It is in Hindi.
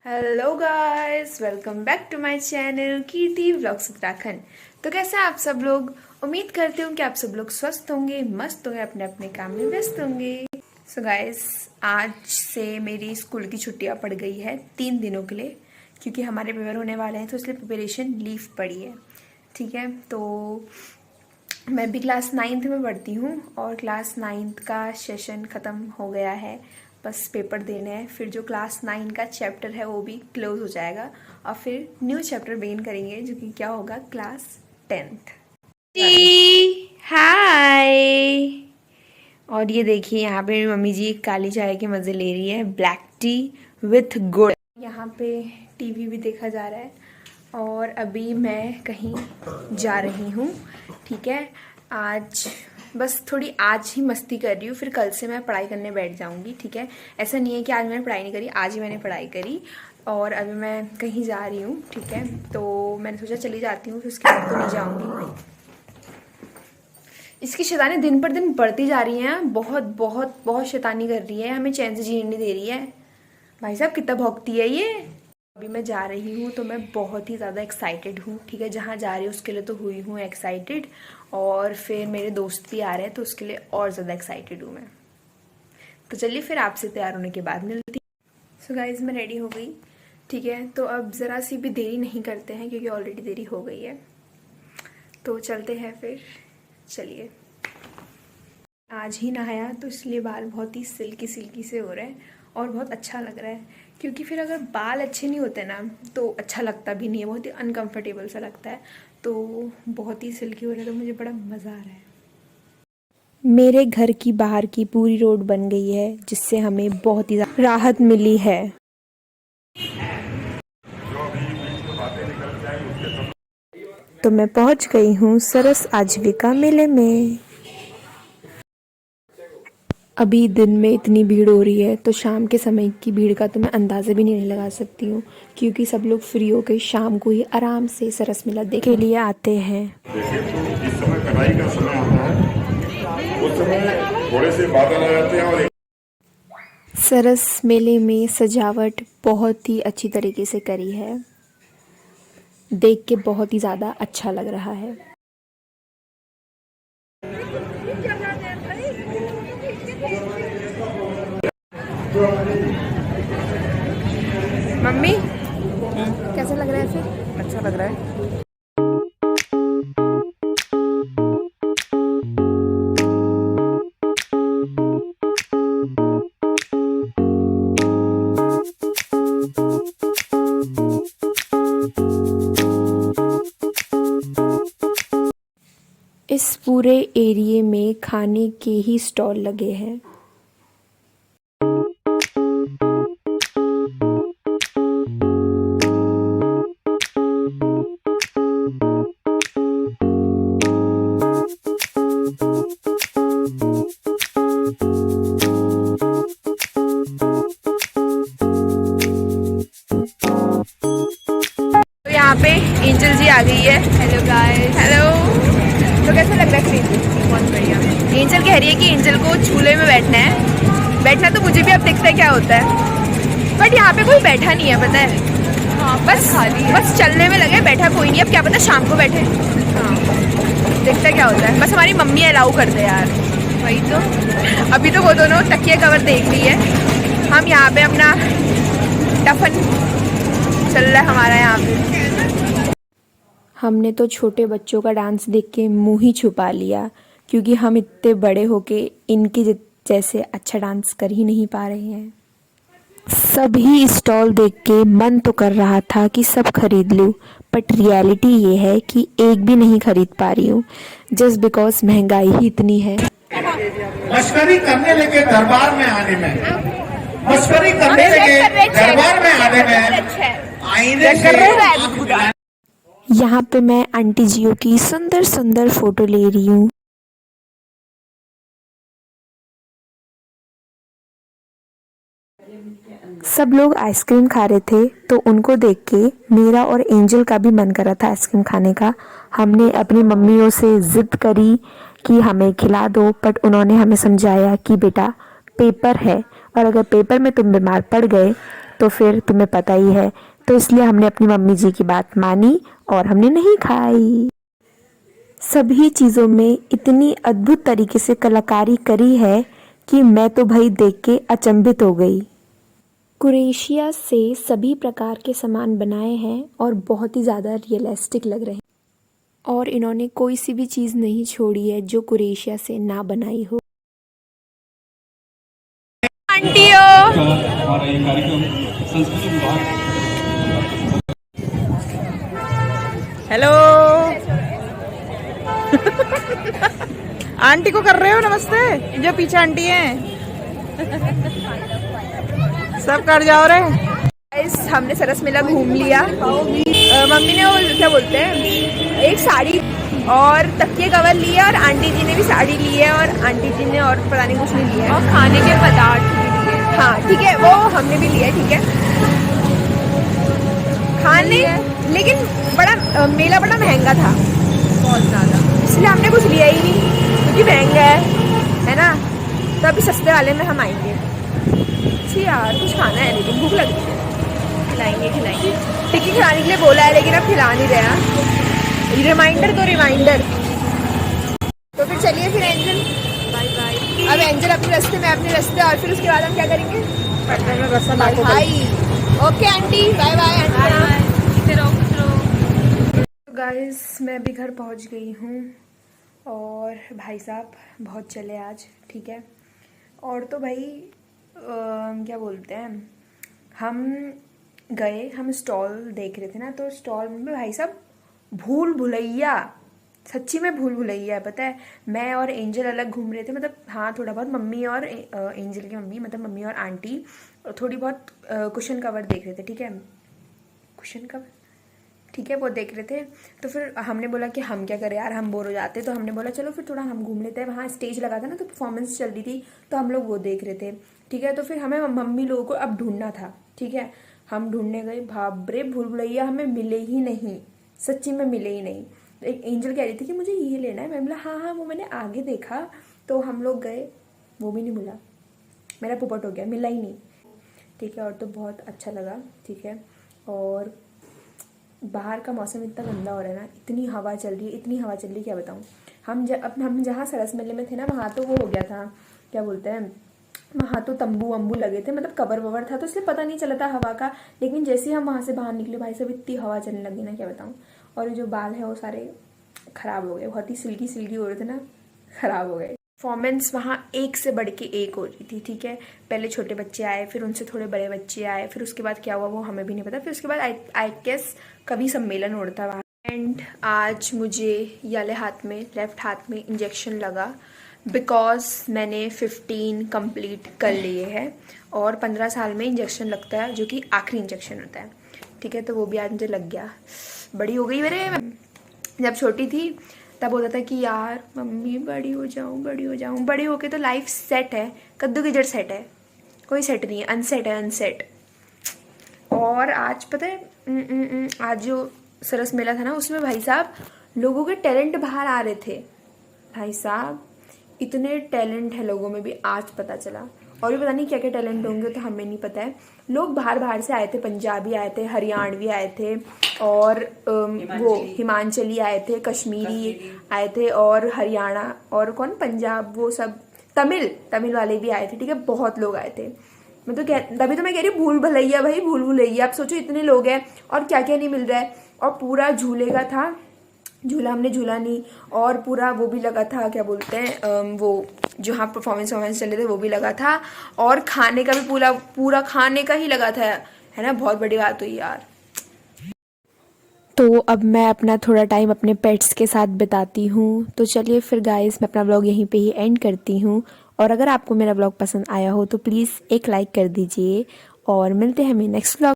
Hello guys, welcome back to my channel Kirti vlogs Uttarakhand. तो कैसे हैं आप सब लोग। उम्मीद करती हूँ कि आप सब लोग स्वस्थ होंगे, मस्त होंगे, अपने अपने काम में व्यस्त होंगे। सो गाइस, आज से मेरी स्कूल की छुट्टियां पड़ गई है 3 दिनों के लिए, क्योंकि हमारे पेपर होने वाले हैं, तो इसलिए प्रिपरेशन लीव पड़ी है। ठीक है, तो मैं भी क्लास 9th में पढ़ती हूँ और क्लास 9th का सेशन ख़त्म हो गया है। बस पेपर देने हैं, फिर जो क्लास 9 का चैप्टर है वो भी क्लोज हो जाएगा और फिर न्यू चैप्टर बिगिन करेंगे, जो कि क्या होगा क्लास 10th। हाय। और ये देखिए, यहाँ पे मेरी मम्मी जी काली चाय के मज़े ले रही है, ब्लैक टी विथ गुड़। यहाँ पे टीवी भी देखा जा रहा है और अभी मैं कहीं जा रही हूँ। ठीक है, आज बस थोड़ी आज ही मस्ती कर रही हूँ, फिर कल से मैं पढ़ाई करने बैठ जाऊँगी। ठीक है, ऐसा नहीं है कि आज मैंने पढ़ाई नहीं करी, आज ही मैंने पढ़ाई करी और अभी मैं कहीं जा रही हूँ। ठीक है, तो मैंने सोचा चली जाती हूँ, फिर उसके बाद तो नहीं जाऊँगी। इसकी शैतानी दिन पर दिन बढ़ती जा रही है, बहुत बहुत बहुत शैतानी कर रही है, हमें चैन से जीने नहीं दे रही है। भाई साहब कितना भौंकती है ये। अभी मैं जा रही हूँ तो मैं बहुत ही ज़्यादा एक्साइटेड हूँ। ठीक है, जहाँ जा रही हूँ उसके लिए तो हुई हूँ एक्साइटेड, और फिर मेरे दोस्त भी आ रहे हैं तो उसके लिए और ज़्यादा एक्साइटेड हूँ मैं। तो चलिए फिर आपसे तैयार होने के बाद मिलती। सो गाइज, मैं रेडी हो गई। ठीक है, तो अब ज़रा सी भी देरी नहीं करते हैं, क्योंकि ऑलरेडी देरी हो गई है। तो चलते हैं फिर, चलिए। आज ही नहाया तो इसलिए बाल बहुत ही सिल्की सिल्की से हो रहे हैं और बहुत अच्छा लग रहा है, क्योंकि फिर अगर बाल अच्छे नहीं होते ना तो अच्छा लगता भी नहीं है, बहुत ही अनकंफर्टेबल सा लगता है। तो बहुत ही सिल्की हो रहा है तो मुझे बड़ा मज़ा आ रहा है। मेरे घर की बाहर की पूरी रोड बन गई है, जिससे हमें बहुत ही राहत मिली है। तो मैं पहुंच गई हूँ सरस आजीविका मेले में। अभी दिन में इतनी भीड़ हो रही है, तो शाम के समय की भीड़ का तो मैं अंदाज़ा भी नहीं लगा सकती हूँ, क्योंकि सब लोग फ्री होकर शाम को ही आराम से सरस मेला देखने के लिए आते हैं। देखिए, तो जिस समय कटाई का समय आता है उस समय थोड़े से बादल आ जाते हैं और सरस मेले में सजावट बहुत ही अच्छी तरीके से करी है, देख के बहुत ही ज़्यादा अच्छा लग रहा है। मम्मी, कैसा लग रहा है फिर? अच्छा लग रहा है। इस पूरे एरिए में खाने के ही स्टॉल लगे हैं। तो यहाँ पे एंजल जी आ गई है। Hello guys. हेलो। तो कैसा लग रहा है एंजल? बहुत बढ़िया। एंजल कह रही है कि एंजल को झूले में बैठना है। बैठना तो मुझे भी अब दिखता है क्या होता है, बट यहाँ पे कोई बैठा नहीं है, पता है। हाँ, बस खाली है। बस चलने में लगे, बैठा कोई नहीं। अब क्या पता शाम को बैठे। हाँ, देखते क्या होता है। बस हमारी मम्मी अलाउ कर दे यार। वही तो। अभी तो वो दोनों तकिया कवर देख रही है, हम यहाँ पे अपना टफन चल रहा है हमारा यहाँ पे। हमने तो छोटे बच्चों का डांस देख के मुंह ही छुपा लिया, क्योंकि हम इतने बड़े होके इनके जैसे अच्छा डांस कर ही नहीं पा रहे हैं। सभी स्टॉल देख के मन तो कर रहा था कि सब खरीद लूं, बट रियलिटी ये है कि एक भी नहीं खरीद पा रही हूँ, जस्ट बिकॉज महंगाई ही इतनी है। मशकरी करने लगे दरबार में आने में, मशकरी करने लगे दरबार में आने में, आईने से। यहाँ पे मैं आंटी जियों की सुंदर सुंदर फोटो ले रही हूँ। सब लोग आइसक्रीम खा रहे थे, तो उनको देख के मेरा और एंजल का भी मन कर रहा था आइसक्रीम खाने का। हमने अपनी मम्मियों से जिद करी कि हमें खिला दो, बट उन्होंने हमें समझाया कि बेटा पेपर है, और अगर पेपर में तुम बीमार पड़ गए तो फिर तुम्हें पता ही है, तो इसलिए हमने अपनी मम्मी जी की बात मानी और हमने नहीं खाई। सभी चीज़ों में इतनी अद्भुत तरीके से कलाकारी करी है कि मैं तो भाई देख के अचंभित हो गई। क्रोएशिया से सभी प्रकार के सामान बनाए हैं और बहुत ही ज़्यादा रियलिस्टिक लग रहे हैं, और इन्होंने कोई सी भी चीज़ नहीं छोड़ी है जो क्रोएशिया से ना बनाई हो। हमारा ये कार्यक्रम संस्कृति विभाग हेलो आंटी को कर रहे हो नमस्ते, जो पीछे आंटी हैं सब कर जाओ रे। हमने सरस मेला घूम लिया। मम्मी ने वो क्या बोलते हैं, एक साड़ी और तकिए कवर लिए, और आंटी जी ने भी साड़ी ली है, और आंटी जी ने और पता नहीं कुछ नहीं लिया है, और खाने के पदार्थ भी लिए। हाँ ठीक है, वो हमने भी लिया है, ठीक है खाने, लेकिन बड़ा मेला बड़ा महंगा था, बहुत ज़्यादा, इसलिए हमने कुछ लिया ही नहीं क्योंकि महंगा है ना। तो अभी सस्ते वाले में हम आएंगे। जी यार कुछ खाना है, लेकिन भूख लगी है, खिलाएंगे। टिक्की खिलाने के लिए बोला है, लेकिन अब खिला नहीं रहा। रिमाइंडर तो रिमाइंडर। तो फिर चलिए फिर एंजल, बाय बाय। अब एंजल अपने रास्ते में अपने रास्ते, और फिर उसके बाद हम क्या करेंगे, भाई। Okay aunty, bye bye aunty. Guys मैं अभी घर पहुंच गई हूँ, और भाई साहब बहुत चले आज, ठीक है। और तो भाई क्या बोलते हैं, हम गए, हम स्टॉल देख रहे थे ना, तो स्टॉल में भाई साहब भूल भुलैया, सच्ची में भूल भुलैया है, पता है। मैं और एंजल अलग घूम रहे थे, मतलब हाँ थोड़ा बहुत, मम्मी और एंजल की मम्मी, मतलब मम्मी और आंटी थोड़ी बहुत कुशन कवर देख रहे थे, ठीक है, कुशन कवर, ठीक है, वो देख रहे थे। तो फिर हमने बोला कि हम क्या करें यार, हम बोर हो जाते, तो हमने बोला चलो फिर थोड़ा हम घूम लेते हैं। वहाँ स्टेज लगा था ना, तो परफॉर्मेंस चल रही थी, तो हम लोग वो देख रहे थे, ठीक है। तो फिर हमें मम्मी लोगों को अब ढूंढना था, ठीक है। हम ढूंढने गए, भाबरे भूल भुलैया हमें मिले ही नहीं, सच्ची में मिले ही नहीं। एक एंजल कह रही थी कि मुझे ये लेना है, मैं बोला हाँ वो मैंने आगे देखा। तो हम लोग गए, वो भी नहीं मिला, मेरा पुपट हो गया, मिला ही नहीं, ठीक है। और तो बहुत अच्छा लगा, ठीक है। और बाहर का मौसम इतना गंदा हो रहा है ना, इतनी हवा चल रही है, इतनी हवा चल रही है, क्या बताऊँ। हम जहाँ सरस मेले में थे ना, वहाँ तो वो हो गया था, क्या बोलते हैं, वहाँ तो तंबू वम्बू लगे थे, मतलब कवर ववर था, तो इसलिए पता नहीं चला था हवा का। लेकिन जैसे ही हम वहाँ से बाहर निकले, भाई साहब इतनी हवा चलने लगी ना, क्या बताऊँ। और जो बाल है वो सारे खराब हो गए, बहुत ही सिल्की सिल्की हो रहे थे ना, खराब हो गए। परफॉर्मेंस वहाँ एक से बढ़ के एक हो रही थी, ठीक है। पहले छोटे बच्चे आए, फिर उनसे थोड़े बड़े बच्चे आए, फिर उसके बाद क्या हुआ वो हमें भी नहीं पता। फिर उसके बाद आई गेस कभी सम्मेलन उड़ता वहाँ। एंड आज मुझे वाले हाथ में, लेफ्ट हाथ में इंजेक्शन लगा, बिकॉज मैंने 15 कंप्लीट कर लिए हैं, और 15 साल में इंजेक्शन लगता है, जो कि आखिरी इंजेक्शन होता है, ठीक है। तो वो भी आज मुझे लग गया। बड़ी हो गई मेरे, जब छोटी थी तब होता था कि यार मम्मी बड़ी हो जाऊँ, बड़ी हो जाऊँ, बड़ी होके तो लाइफ सेट है, कद्दू की जड़ सेट है, कोई सेट नहीं है, अनसेट है, अनसेट। और आज पता है, आज जो सरस मेला था ना, उसमें भाई साहब लोगों के टैलेंट बाहर आ रहे थे, भाई साहब इतने टैलेंट है लोगों में भी, आज पता चला। और भी पता नहीं क्या क्या टैलेंट होंगे, तो हमें नहीं पता है। लोग बाहर से आए थे, पंजाबी आए थे, हरियाणवी आए थे, और वो हिमाचली आए थे, कश्मीरी आए थे, और हरियाणा, और कौन, पंजाब, वो सब तमिल वाले भी आए थे, ठीक है। बहुत लोग आए थे। मैं तो तभी तो मैं कह रही हूँ भूल भुलैया, भाई भूल भुलैया। आप सोचो इतने लोग हैं और क्या क्या नहीं मिल रहा है। और पूरा झूले का था, झूला हमने झूला नहीं, और पूरा वो भी लगा था, क्या बोलते हैं, वो जो हाँ परफॉर्मेंस चले थे वो भी लगा था, और खाने का भी पूरा खाने का ही लगा था, है ना। बहुत बड़ी बात हुई यार। तो अब मैं अपना थोड़ा टाइम अपने पेट्स के साथ बिताती हूँ। तो चलिए फिर गाइस, मैं अपना व्लॉग यहीं पे ही एंड करती हूँ। और अगर आपको मेरा व्लॉग पसंद आया हो तो प्लीज़ एक लाइक कर दीजिए, और मिलते हैं हमें नेक्स्ट व्लॉग।